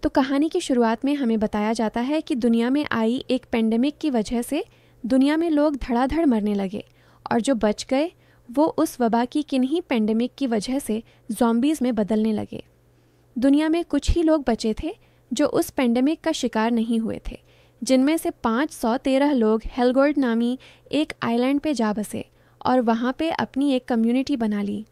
तो कहानी की शुरुआत में हमें बताया जाता है कि दुनिया में आई एक पेंडेमिक की वजह से दुनिया में लोग धड़ाधड़ मरने लगे, और जो बच गए वो उस वबा की किन्हीं पेंडेमिक की वजह से ज़ॉम्बीज़ में बदलने लगे। दुनिया में कुछ ही लोग बचे थे जो उस पेंडेमिक का शिकार नहीं हुए थे, जिनमें से 513 लोग हेलगोल्ड नामी एक आइलैंड पे जा बसे और वहाँ पे अपनी एक कम्युनिटी बना ली।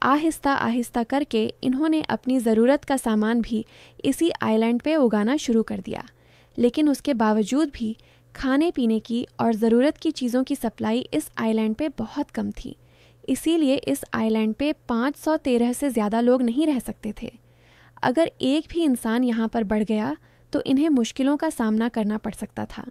आहिस्ता आहिस्ता करके इन्होंने अपनी ज़रूरत का सामान भी इसी आइलैंड पे उगाना शुरू कर दिया, लेकिन उसके बावजूद भी खाने पीने की और ज़रूरत की चीज़ों की सप्लाई इस आइलैंड पे बहुत कम थी। इसीलिए इस आइलैंड पे 513 से ज़्यादा लोग नहीं रह सकते थे। अगर एक भी इंसान यहाँ पर बढ़ गया तो इन्हें मुश्किलों का सामना करना पड़ सकता था।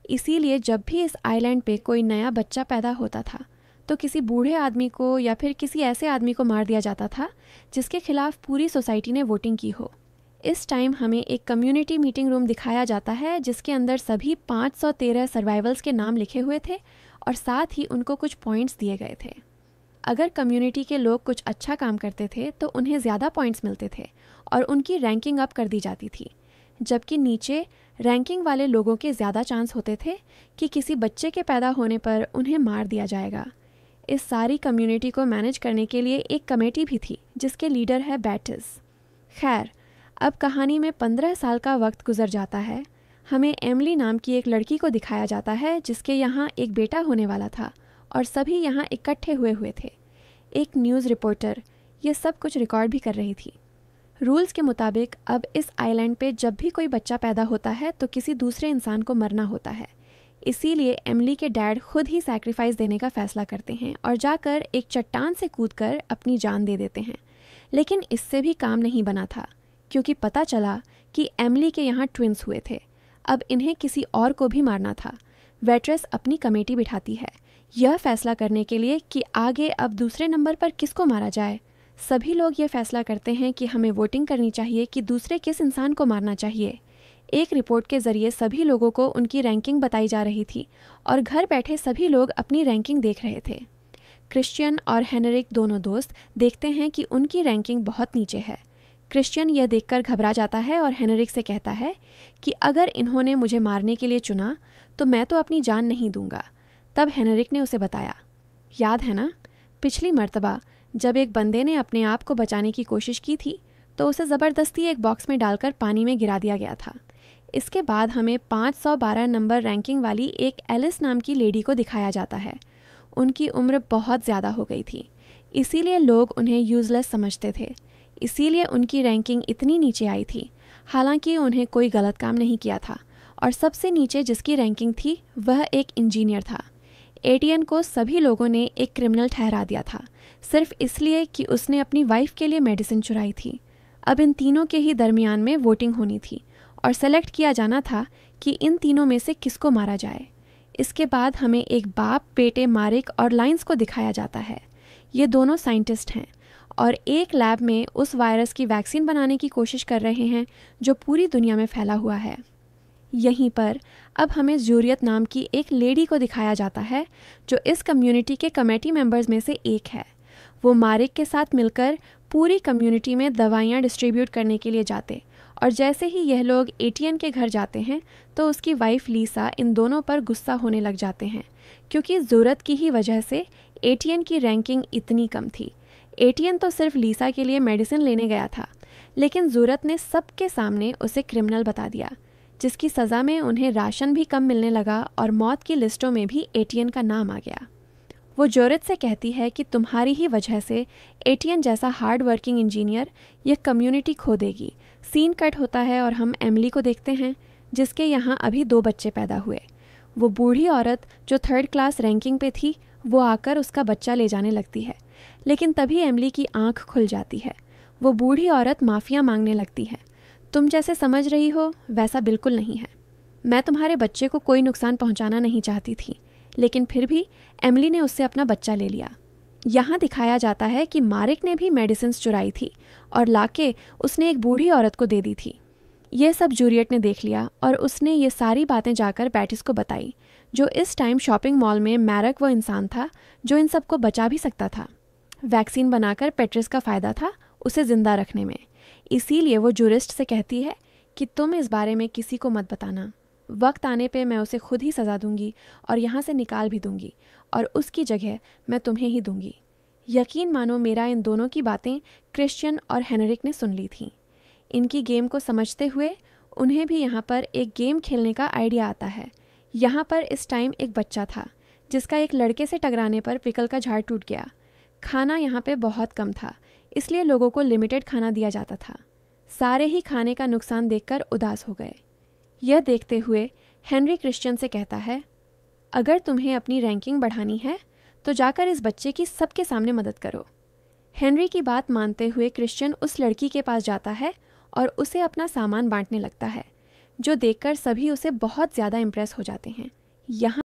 इसीलिए जब भी इस आइलैंड पे कोई नया बच्चा पैदा होता था तो किसी बूढ़े आदमी को या फिर किसी ऐसे आदमी को मार दिया जाता था जिसके खिलाफ पूरी सोसाइटी ने वोटिंग की हो। इस टाइम हमें एक कम्युनिटी मीटिंग रूम दिखाया जाता है जिसके अंदर सभी 513 सर्वाइवल्स के नाम लिखे हुए थे और साथ ही उनको कुछ पॉइंट्स दिए गए थे। अगर कम्युनिटी के लोग कुछ अच्छा काम करते थे तो उन्हें ज़्यादा पॉइंट्स मिलते थे और उनकी रैंकिंग अप कर दी जाती थी, जबकि नीचे रैंकिंग वाले लोगों के ज़्यादा चांस होते थे कि किसी बच्चे के पैदा होने पर उन्हें मार दिया जाएगा। इस सारी कम्युनिटी को मैनेज करने के लिए एक कमेटी भी थी जिसके लीडर है बैटिस। खैर, अब कहानी में 15 साल का वक्त गुजर जाता है। हमें एमिली नाम की एक लड़की को दिखाया जाता है जिसके यहाँ एक बेटा होने वाला था और सभी यहाँ इकट्ठे हुए थे। एक न्यूज़ रिपोर्टर ये सब कुछ रिकॉर्ड भी कर रही थी। रूल्स के मुताबिक अब इस आइलैंड पे जब भी कोई बच्चा पैदा होता है तो किसी दूसरे इंसान को मरना होता है। इसीलिए एमिली के डैड खुद ही सैक्रिफाइस देने का फैसला करते हैं और जाकर एक चट्टान से कूदकर अपनी जान दे देते हैं। लेकिन इससे भी काम नहीं बना था, क्योंकि पता चला कि एमिली के यहाँ ट्विंस हुए थे। अब इन्हें किसी और को भी मारना था। वेट्रेस अपनी कमेटी बिठाती है यह फैसला करने के लिए कि आगे अब दूसरे नंबर पर किसको मारा जाए। सभी लोग ये फैसला करते हैं कि हमें वोटिंग करनी चाहिए कि दूसरे किस इंसान को मारना चाहिए। एक रिपोर्ट के ज़रिए सभी लोगों को उनकी रैंकिंग बताई जा रही थी और घर बैठे सभी लोग अपनी रैंकिंग देख रहे थे। क्रिश्चियन और हेनरिक दोनों दोस्त देखते हैं कि उनकी रैंकिंग बहुत नीचे है। क्रिश्चियन यह देखकर घबरा जाता है और हेनरिक से कहता है कि अगर इन्होंने मुझे मारने के लिए चुना तो मैं तो अपनी जान नहीं दूंगा। तब हेनरिक ने उसे बताया, याद है ना, पिछली मर्तबा जब एक बंदे ने अपने आप को बचाने की कोशिश की थी तो उसे ज़बरदस्ती एक बॉक्स में डालकर पानी में गिरा दिया गया था। इसके बाद हमें 512 नंबर रैंकिंग वाली एक एलिस नाम की लेडी को दिखाया जाता है। उनकी उम्र बहुत ज़्यादा हो गई थी, इसीलिए लोग उन्हें यूज़लेस समझते थे। इसीलिए उनकी रैंकिंग इतनी नीचे आई थी, हालांकि उन्हें कोई गलत काम नहीं किया था। और सबसे नीचे जिसकी रैंकिंग थी वह एक इंजीनियर था। एटियन को सभी लोगों ने एक क्रिमिनल ठहरा दिया था, सिर्फ इसलिए कि उसने अपनी वाइफ के लिए मेडिसिन चुराई थी। अब इन तीनों के ही दरमियान में वोटिंग होनी थी और सेलेक्ट किया जाना था कि इन तीनों में से किसको मारा जाए। इसके बाद हमें एक बाप बेटे मारिक और लाइंस को दिखाया जाता है। ये दोनों साइंटिस्ट हैं और एक लैब में उस वायरस की वैक्सीन बनाने की कोशिश कर रहे हैं जो पूरी दुनिया में फैला हुआ है। यहीं पर अब हमें जूरियत नाम की एक लेडी को दिखाया जाता है जो इस कम्युनिटी के कमेटी मेंबर्स में से एक है। वो मारिक के साथ मिलकर पूरी कम्युनिटी में दवाइयाँ डिस्ट्रीब्यूट करने के लिए जाते, और जैसे ही यह लोग एटियन के घर जाते हैं तो उसकी वाइफ लीसा इन दोनों पर गुस्सा होने लग जाते हैं, क्योंकि ज़रूरत की ही वजह से एटियन की रैंकिंग इतनी कम थी। एटियन तो सिर्फ लीसा के लिए मेडिसिन लेने गया था, लेकिन ज़रूरत ने सबके सामने उसे क्रिमिनल बता दिया, जिसकी सज़ा में उन्हें राशन भी कम मिलने लगा और मौत की लिस्टों में भी एटियन का नाम आ गया। वो जोरित से कहती है कि तुम्हारी ही वजह से एटियन जैसा हार्ड वर्किंग इंजीनियर ये कम्युनिटी खो देगी। सीन कट होता है और हम एमिली को देखते हैं जिसके यहाँ अभी 2 बच्चे पैदा हुए। वो बूढ़ी औरत जो 3rd क्लास रैंकिंग पे थी वो आकर उसका बच्चा ले जाने लगती है, लेकिन तभी एमिली की आंख खुल जाती है। वो बूढ़ी औरत माफ़िया मांगने लगती है। तुम जैसे समझ रही हो वैसा बिल्कुल नहीं है। मैं तुम्हारे बच्चे को कोई नुकसान पहुंचाना नहीं चाहती थी, लेकिन फिर भी एमिली ने उससे अपना बच्चा ले लिया। यहाँ दिखाया जाता है कि मारिक ने भी मेडिसिन चुराई थी और लाके उसने एक बूढ़ी औरत को दे दी थी। यह सब जूलियट ने देख लिया और उसने ये सारी बातें जाकर बैटिस को बताई, जो इस टाइम शॉपिंग मॉल में मैरक वो इंसान था जो इन सबको बचा भी सकता था। वैक्सीन बनाकर पेट्रिस का फ़ायदा था उसे ज़िंदा रखने में। इसीलिए वो जूरिस्ट से कहती है कि तुम इस बारे में किसी को मत बताना। वक्त आने पे मैं उसे खुद ही सज़ा दूंगी और यहाँ से निकाल भी दूंगी और उसकी जगह मैं तुम्हें ही दूंगी। यकीन मानो मेरा इन दोनों की बातें क्रिश्चियन और हेनरिक ने सुन ली थीं। इनकी गेम को समझते हुए उन्हें भी यहाँ पर एक गेम खेलने का आइडिया आता है। यहाँ पर इस टाइम एक बच्चा था जिसका एक लड़के से टकराने पर पिकल का झाड़ टूट गया। खाना यहाँ पे बहुत कम था, इसलिए लोगों को लिमिटेड खाना दिया जाता था। सारे ही खाने का नुकसान देखकर उदास हो गए। यह देखते हुए हेनरी क्रिश्चियन से कहता है, अगर तुम्हें अपनी रैंकिंग बढ़ानी है तो जाकर इस बच्चे की सबके सामने मदद करो। हेनरी की बात मानते हुए क्रिश्चियन उस लड़की के पास जाता है और उसे अपना सामान बांटने लगता है, जो देखकर सभी उसे बहुत ज़्यादा इम्प्रेस हो जाते हैं। यहाँ